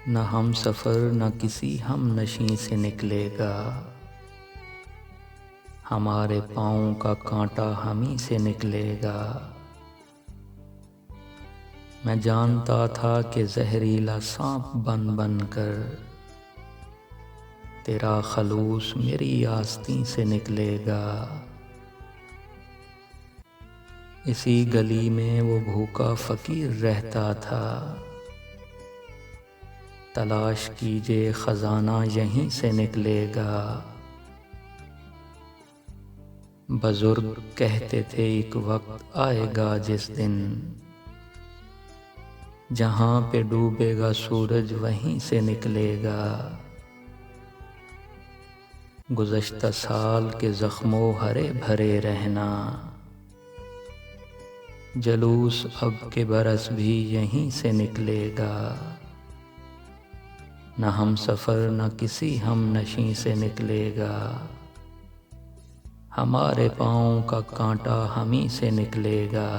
نہ ہم سفر نہ کسی ہم نشیں سے نکلے گا، ہمارے پاؤں کا کانٹا ہمیں سے نکلے گا۔ میں جانتا تھا کہ زہریلا سانپ بن بن کر تیرا خلوص میری آستین سے نکلے گا۔ اسی گلی میں وہ بھوکا فقیر رہتا تھا، تلاش کیجے خزانہ یہیں سے نکلے گا۔ بزرگ کہتے تھے ایک وقت آئے گا جس دن، جہاں پہ ڈوبے گا سورج وہیں سے نکلے گا۔ گزشتہ سال کے زخموں ہرے بھرے رہنا، جلوس اب کے برس بھی یہیں سے نکلے گا۔ نہ ہم سفر نہ کسی ہم نشیں سے نکلے گا، ہمارے پاؤں کا کانٹا ہمیں سے نکلے گا۔